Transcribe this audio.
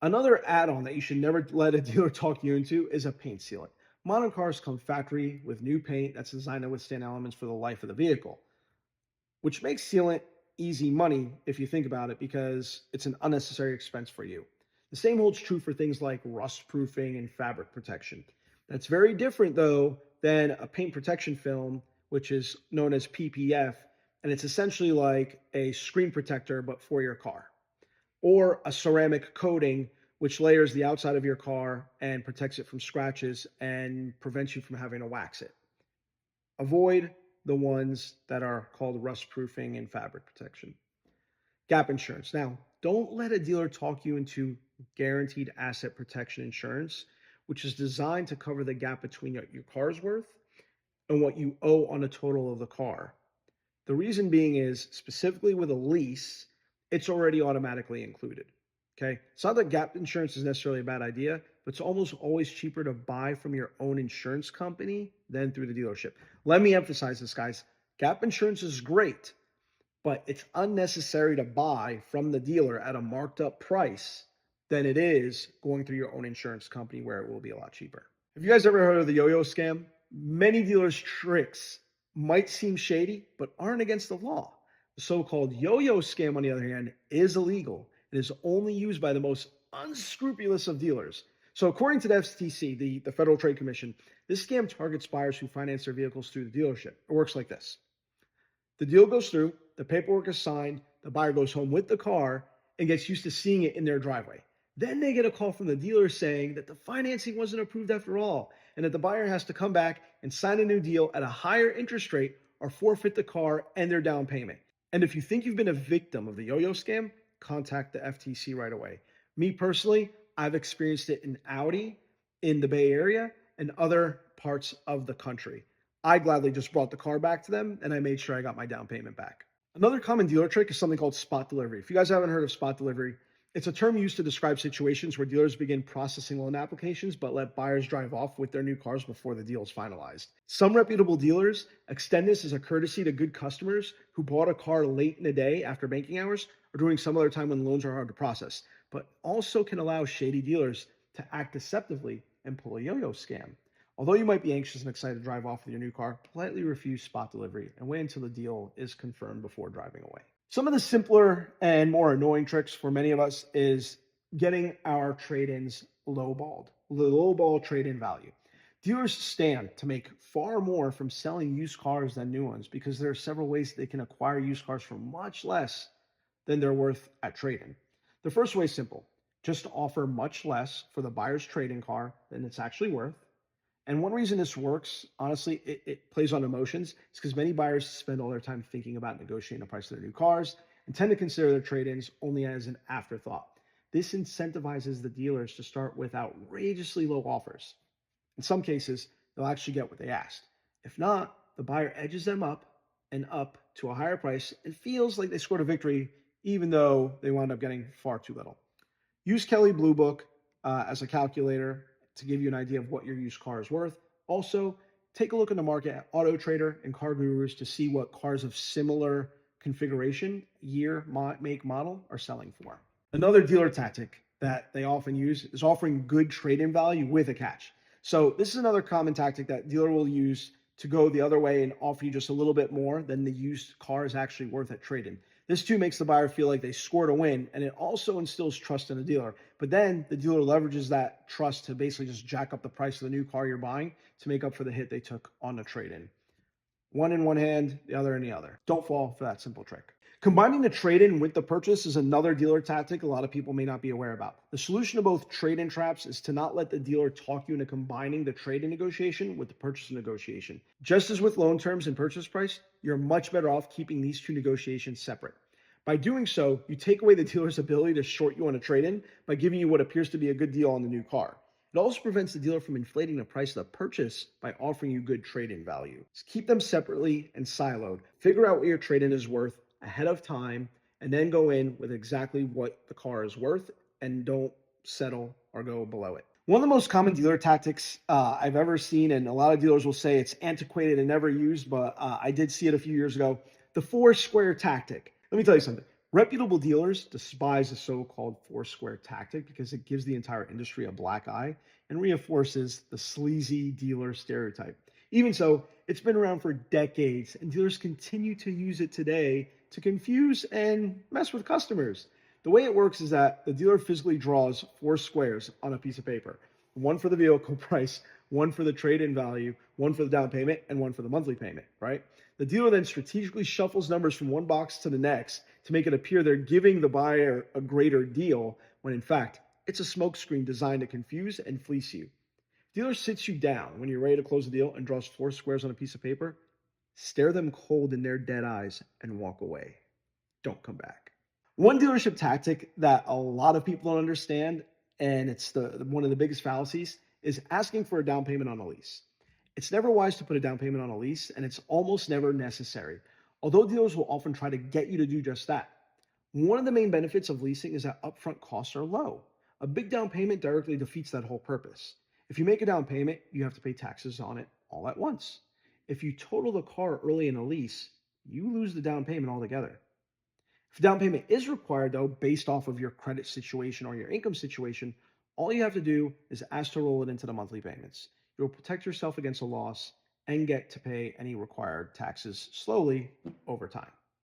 Another add-on that you should never let a dealer talk you into is a paint sealant. Modern cars come factory with new paint that's designed to withstand elements for the life of the vehicle, which makes sealant easy money if you think about it because it's an unnecessary expense for you. The same holds true for things like rust proofing and fabric protection. That's very different though than a paint protection film, which is known as PPF, and it's essentially like a screen protector but for your car, or a ceramic coating which layers the outside of your car and protects it from scratches and prevents you from having to wax it. Avoid the ones that are called rust proofing and fabric protection. Gap insurance. Now, don't let a dealer talk you into guaranteed asset protection insurance, which is designed to cover the gap between what your car's worth and what you owe on the total of the car. The reason being is specifically with a lease, it's already automatically included. Okay. It's not that gap insurance is necessarily a bad idea, but it's almost always cheaper to buy from your own insurance company than through the dealership. Let me emphasize this, guys. Gap insurance is great, but it's unnecessary to buy from the dealer at a marked up price than it is going through your own insurance company where it will be a lot cheaper. Have you guys ever heard of the yo-yo scam? Many dealers' tricks might seem shady, but aren't against the law. The so-called yo-yo scam, on the other hand, is illegal and is only used by the most unscrupulous of dealers. So according to the FTC, the Federal Trade Commission, this scam targets buyers who finance their vehicles through the dealership. It works like this. The deal goes through, the paperwork is signed, the buyer goes home with the car and gets used to seeing it in their driveway. Then they get a call from the dealer saying that the financing wasn't approved after all, and that the buyer has to come back and sign a new deal at a higher interest rate or forfeit the car and their down payment. And if you think you've been a victim of the yo-yo scam, contact the FTC right away. Me personally, I've experienced it in Audi, in the Bay Area, and other parts of the country. I gladly just brought the car back to them and I made sure I got my down payment back. Another common dealer trick is something called spot delivery. If you guys haven't heard of spot delivery, it's a term used to describe situations where dealers begin processing loan applications but let buyers drive off with their new cars before the deal is finalized. Some reputable dealers extend this as a courtesy to good customers who bought a car late in the day after banking hours or during some other time when loans are hard to process, but also can allow shady dealers to act deceptively and pull a yo-yo scam. Although you might be anxious and excited to drive off with your new car, politely refuse spot delivery and wait until the deal is confirmed before driving away. Some of the simpler and more annoying tricks for many of us is getting our trade-ins lowballed, the lowball trade-in value. Dealers stand to make far more from selling used cars than new ones because there are several ways they can acquire used cars for much less than they're worth at trade-in. The first way is simple, just to offer much less for the buyer's trade-in car than it's actually worth. And one reason this works, honestly, it plays on emotions. It's because many buyers spend all their time thinking about negotiating the price of their new cars and tend to consider their trade-ins only as an afterthought. This incentivizes the dealers to start with outrageously low offers. In some cases, they'll actually get what they asked. If not, the buyer edges them up and up to a higher price and feels like they scored a victory, even though they wound up getting far too little. Use Kelley Blue Book as a calculator to give you an idea of what your used car is worth. Also, take a look in the market at Auto Trader and Car Gurus to see what cars of similar configuration, year, make, model are selling for. Another dealer tactic that they often use is offering good trade-in value with a catch. So this is another common tactic that dealer will use to go the other way and offer you just a little bit more than the used car is actually worth at trade-in. This too makes the buyer feel like they scored a win, and it also instills trust in the dealer. But then the dealer leverages that trust to basically just jack up the price of the new car you're buying to make up for the hit they took on the trade-in. One in one hand, the other in the other. Don't fall for that simple trick. Combining the trade-in with the purchase is another dealer tactic a lot of people may not be aware about. The solution to both trade-in traps is to not let the dealer talk you into combining the trade-in negotiation with the purchase negotiation. Just as with loan terms and purchase price, you're much better off keeping these two negotiations separate. By doing so, you take away the dealer's ability to short you on a trade-in by giving you what appears to be a good deal on the new car. It also prevents the dealer from inflating the price of the purchase by offering you good trade-in value. Just keep them separately and siloed. Figure out what your trade-in is worth ahead of time, and then go in with exactly what the car is worth and don't settle or go below it. One of the most common dealer tactics I've ever seen, and a lot of dealers will say it's antiquated and never used, but I did see it a few years ago, the four square tactic. Let me tell you something. Reputable dealers despise the so called Foursquare tactic because it gives the entire industry a black eye and reinforces the sleazy dealer stereotype. Even so, it's been around for decades, and dealers continue to use it today to confuse and mess with customers. The way it works is that the dealer physically draws four squares on a piece of paper, one for the vehicle price, one for the trade in value, one for the down payment, and one for the monthly payment, right? The dealer then strategically shuffles numbers from one box to the next to make it appear they're giving the buyer a greater deal, when in fact, it's a smokescreen designed to confuse and fleece you. Dealer sits you down when you're ready to close the deal and draws four squares on a piece of paper. Stare them cold in their dead eyes and walk away. Don't come back. One dealership tactic that a lot of people don't understand, and it's one of the biggest fallacies, is asking for a down payment on a lease. It's never wise to put a down payment on a lease, and it's almost never necessary, although dealers will often try to get you to do just that. One of the main benefits of leasing is that upfront costs are low. A big down payment directly defeats that whole purpose. If you make a down payment, you have to pay taxes on it all at once. If you total the car early in a lease, you lose the down payment altogether. If down payment is required, though, based off of your credit situation or your income situation, all you have to do is ask to roll it into the monthly payments. You'll protect yourself against a loss and get to pay any required taxes slowly over time.